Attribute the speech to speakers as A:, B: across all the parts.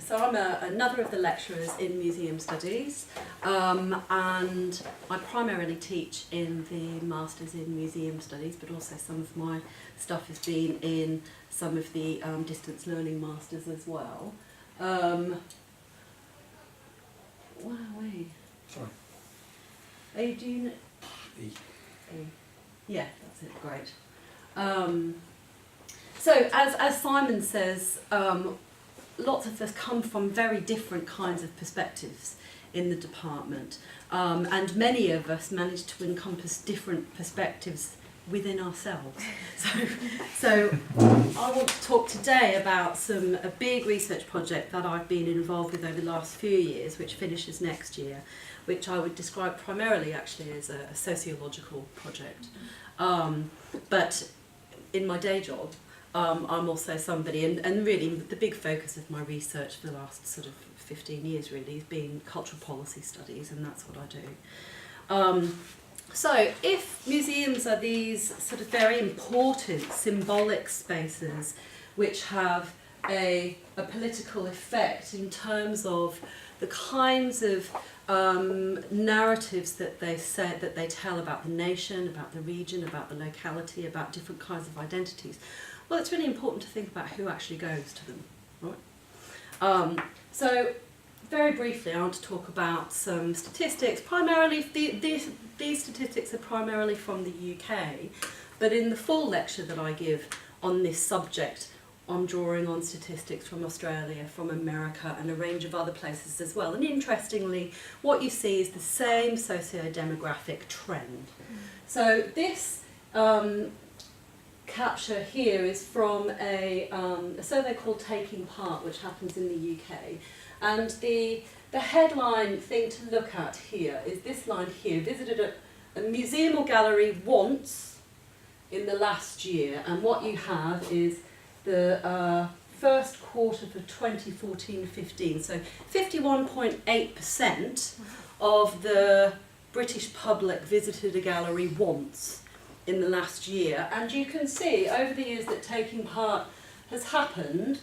A: So I'm another of the lecturers in museum studies, and I primarily teach in the Masters in Museum Studies, but also some of my stuff has been in some of the distance learning masters as well. Wow, wait.
B: Sorry.
A: Are you doing it?
B: E.
A: Yeah, that's it, great. So as Simon says, lots of us come from very different kinds of perspectives in the department, and many of us manage to encompass different perspectives within ourselves. So I want to talk today about a big research project that I've been involved with over the last few years, which finishes next year, which I would describe primarily actually as a sociological project. But in my day job, I'm also somebody, and really the big focus of my research for the last sort of 15 years really has been cultural policy studies, and that's what I do. So if museums are these sort of very important symbolic spaces which have a political effect in terms of the kinds of narratives that they tell about the nation, about the region, about the locality, about different kinds of identities, well, it's really important to think about who actually goes to them, right? So very briefly, I want to talk about some statistics. Primarily, these statistics are primarily from the UK, but in the full lecture that I give on this subject, I'm drawing on statistics from Australia, from America, and a range of other places as well. And interestingly, what you see is the same socio-demographic trend. So this capture here is from a survey called Taking Part, which happens in the UK. And the headline thing to look at here is this line here: visited a museum or gallery once in the last year. And what you have is the first quarter for 2014-15. So 51.8% of the British public visited a gallery once in the last year. And you can see over the years that Taking Part has happened,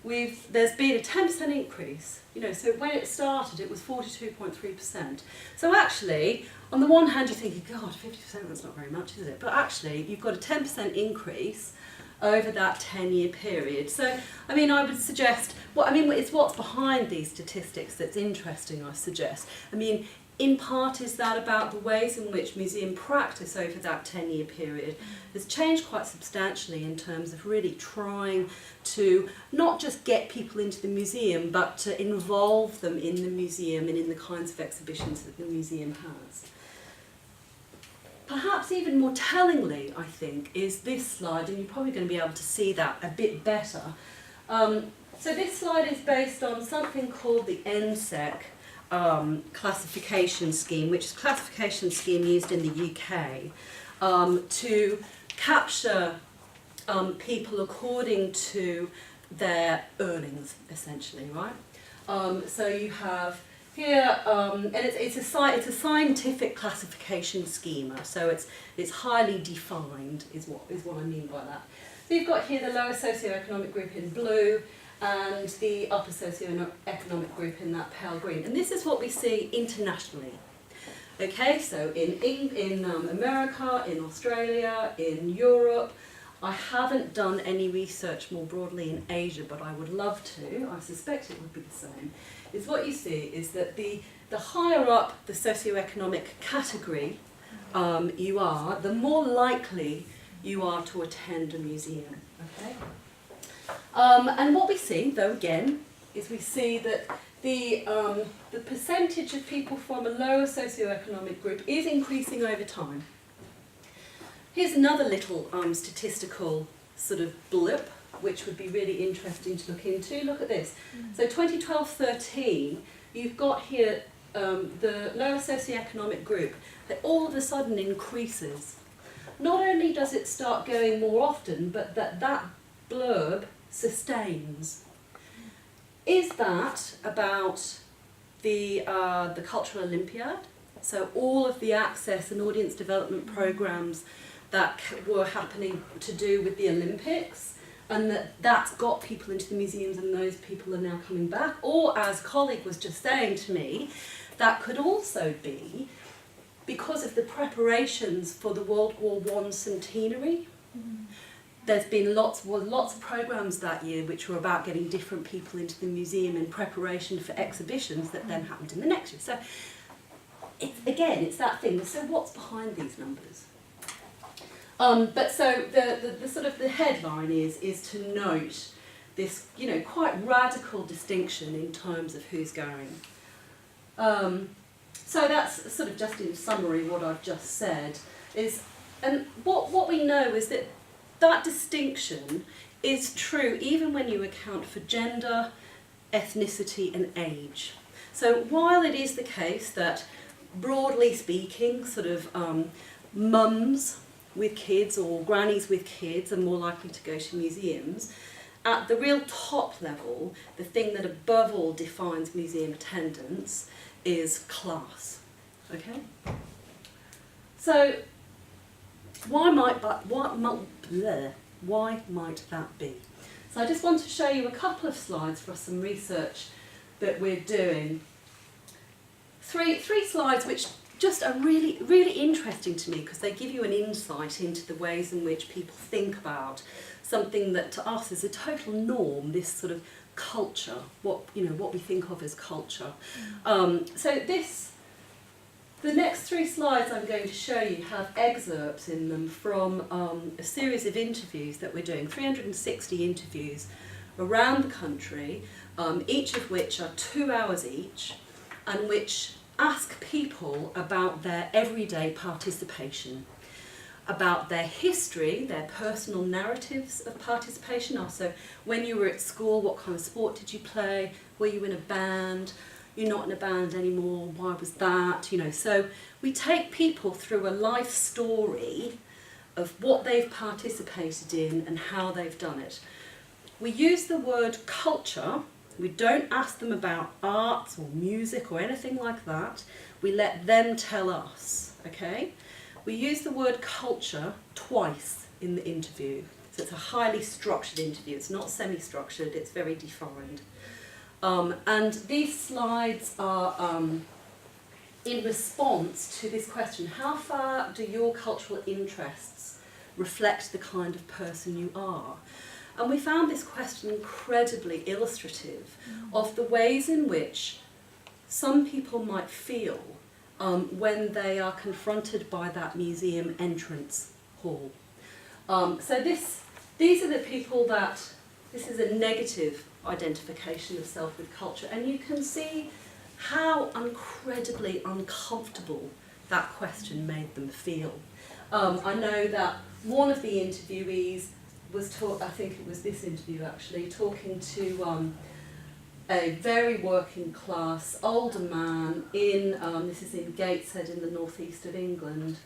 A: there's been a 10% increase. So when it started, it was 42.3%. So actually, on the one hand, you're thinking, God, 50%, that's not very much, is it? But actually, you've got a 10% increase over that 10-year period. So, I would suggest, it's what's behind these statistics that's interesting, I suggest. In part, is that about the ways in which museum practice over that 10-year period has changed quite substantially in terms of really trying to not just get people into the museum, but to involve them in the museum and in the kinds of exhibitions that the museum has. Perhaps even more tellingly, I think, is this slide, and you're probably going to be able to see that a bit better. So this slide is based on something called the NSEC classification scheme, which is a classification scheme used in the UK to capture people according to their earnings, essentially, right? So you have here, and it's a scientific classification schema, so it's highly defined, is what I mean by that. So you've got here the lower socioeconomic group in blue, and the upper socio-economic group in that pale green. And this is what we see internationally. Okay, so in America, in Australia, in Europe. I haven't done any research more broadly in Asia, but I would love to. I suspect it would be the same. Is what you see is that the higher up the socio-economic category you are, the more likely you are to attend a museum. Okay. And what we see, though, again, is we see that the percentage of people from a lower socioeconomic group is increasing over time. Here's another little statistical sort of blip, which would be really interesting to look into. Look at this. So 2012-13, you've got here the lower socioeconomic group that all of a sudden increases. Not only does it start going more often, but that blurb sustains. Is that about the Cultural Olympiad? So all of the access and audience development programs that were happening to do with the Olympics, and that's got people into the museums and those people are now coming back. Or, as a colleague was just saying to me, that could also be because of the preparations for the World War I centenary. There's been lots of programmes that year which were about getting different people into the museum in preparation for exhibitions that then happened in the next year. So, it's that thing. So what's behind these numbers? But so the sort of the headline is to note this, you know, quite radical distinction in terms of who's going. So that's sort of just in summary what I've just said is, and what we know is that that distinction is true even when you account for gender, ethnicity and age. So while it is the case that, broadly speaking, sort of mums with kids or grannies with kids are more likely to go to museums, at the real top level, the thing that above all defines museum attendance is class. Okay? So why might that be? So I just want to show you a couple of slides for some research that we're doing. Three slides which just are really, really interesting to me because they give you an insight into the ways in which people think about something that to us is a total norm, this sort of culture, what we think of as culture. The next three slides I'm going to show you have excerpts in them from a series of interviews that we're doing, 360 interviews around the country, each of which are 2 hours each, and which ask people about their everyday participation, about their history, their personal narratives of participation. Also, when you were at school, what kind of sport did you play? Were you in a band? You're not in a band anymore, why was that? You know, so we take people through a life story of what they've participated in and how they've done it. We use the word culture. We don't ask them about arts or music or anything like that. We let them tell us, okay? We use the word culture twice in the interview. So it's a highly structured interview. It's not semi-structured, it's very defined. And these slides are in response to this question: how far do your cultural interests reflect the kind of person you are? And we found this question incredibly illustrative of the ways in which some people might feel when they are confronted by that museum entrance hall. So these are the people that, this is a negative identification of self with culture, and you can see how incredibly uncomfortable that question made them feel. I know that one of the interviewees was I think it was this interview actually, talking to a very working class older man in, this is in Gateshead in the northeast of England,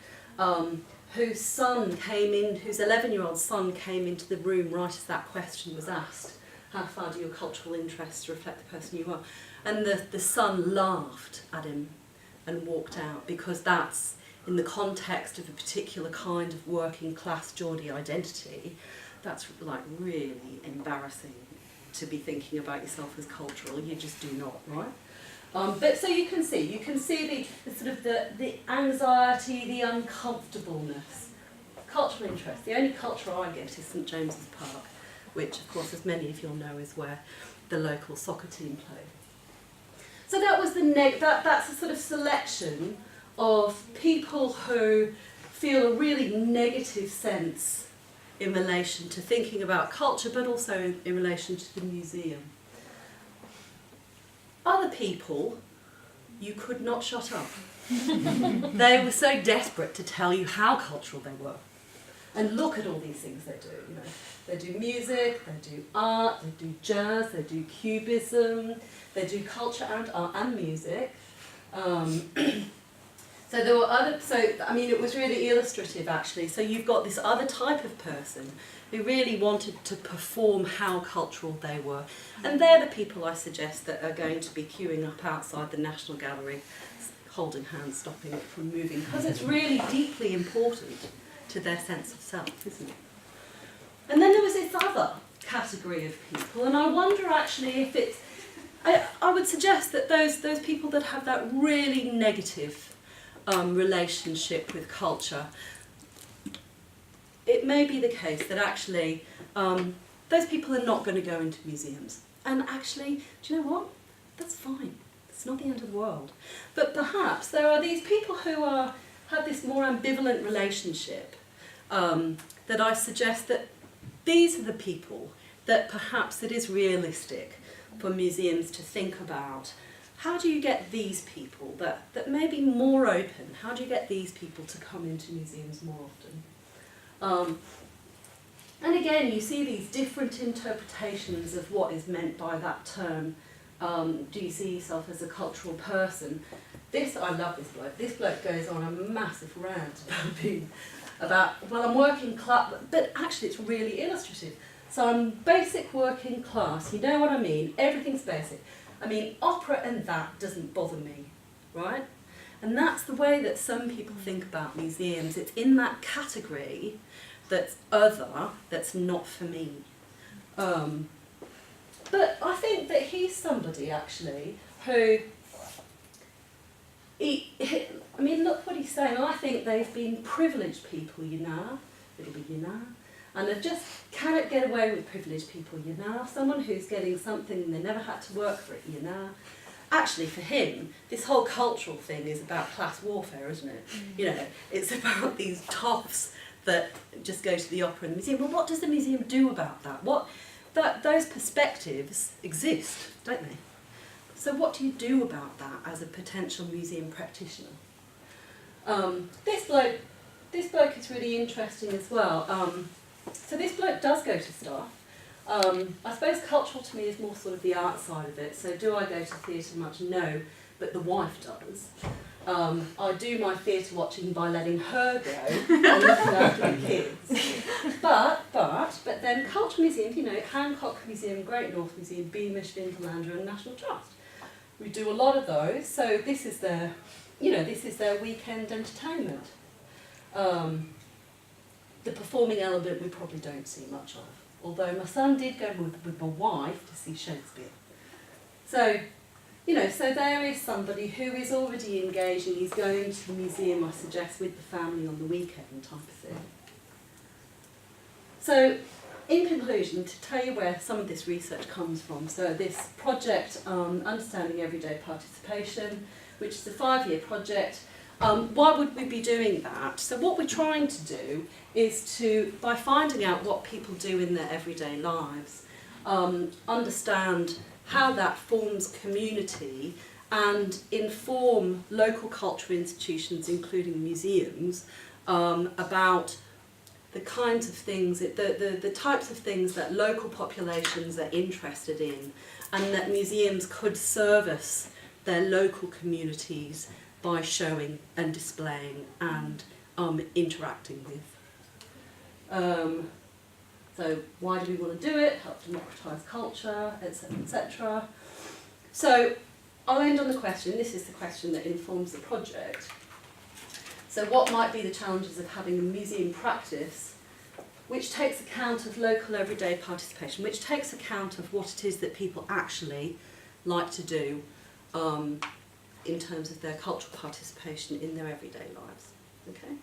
A: whose 11-year-old son came into the room right as that question was asked. How far do your cultural interests reflect the person you are? And the son laughed at him and walked out, because that's, in the context of a particular kind of working class Geordie identity, that's like really embarrassing to be thinking about yourself as cultural. You just do not, right? But so you can see the sort of the anxiety, the uncomfortableness. Cultural interest. The only culture I get is St James's Park, which, of course, as many of you will know, is where the local soccer team play. So that was that's a sort of selection of people who feel a really negative sense in relation to thinking about culture, but also in relation to the museum. Other people, you could not shut up. They were so desperate to tell you how cultural they were. And look at all these things they do, you know. They do music, they do art, they do jazz, they do cubism, they do culture and art and music. So there were it was really illustrative actually. So you've got this other type of person who really wanted to perform how cultural they were. And they're the people I suggest that are going to be queuing up outside the National Gallery, holding hands, stopping it from moving, because it's really deeply important to their sense of self, isn't it? And then there was this other category of people, and I wonder actually if it's, I would suggest that those people that have that really negative relationship with culture, it may be the case that actually those people are not going to go into museums. And actually, do you know what? That's fine. It's not the end of the world. But perhaps there are these people who have this more ambivalent relationship that I suggest that these are the people that perhaps it is realistic for museums to think about. How do you get these people that may be more open? How do you get these people to come into museums more often? And again, you see these different interpretations of what is meant by that term. Do you see yourself as a cultural person? I love this bloke. This bloke goes on a massive rant about well, I'm working class, but actually it's really illustrative. So I'm basic working class, you know what I mean? Everything's basic. I mean, opera and that doesn't bother me, right? And that's the way that some people think about museums. It's in that category that's other, that's not for me. But I think that he's somebody, actually, who, I mean, look what he's saying. I think they've been privileged people, you know, and they just cannot get away with privileged people, you know. Someone who's getting something and they never had to work for it, you know. Actually, for him, this whole cultural thing is about class warfare, isn't it? You know, it's about these toffs that just go to the opera and the museum. Well, what does the museum do about that? Those perspectives exist, don't they? So what do you do about that as a potential museum practitioner? This bloke is really interesting as well. So this bloke does go to stuff. I suppose cultural to me is more sort of the art side of it. So do I go to theatre much? No, but the wife does. I do my theatre watching by letting her go and looking after the kids. But then cultural museums, you know, Hancock Museum, Great North Museum, Beamish, Vinterlander and National Trust. We do a lot of those, so this is their weekend entertainment. The performing element we probably don't see much of, although my son did go with my wife to see Shakespeare. So, you know, so there is somebody who is already engaged and he's going to the museum, I suggest, with the family on the weekend type of thing. So, in conclusion, to tell you where some of this research comes from, so this project, Understanding Everyday Participation, which is a 5-year project. Why would we be doing that? So what we're trying to do is to, by finding out what people do in their everyday lives, understand how that forms community and inform local cultural institutions, including museums, about the kinds of things, the types of things that local populations are interested in, and that museums could service their local communities by showing and displaying and interacting with. So why do we want to do it? Help democratise culture, etc., etc. So I'll end on the question, this is the question that informs the project. So what might be the challenges of having a museum practice which takes account of local everyday participation, which takes account of what it is that people actually like to do in terms of their cultural participation in their everyday lives. Okay?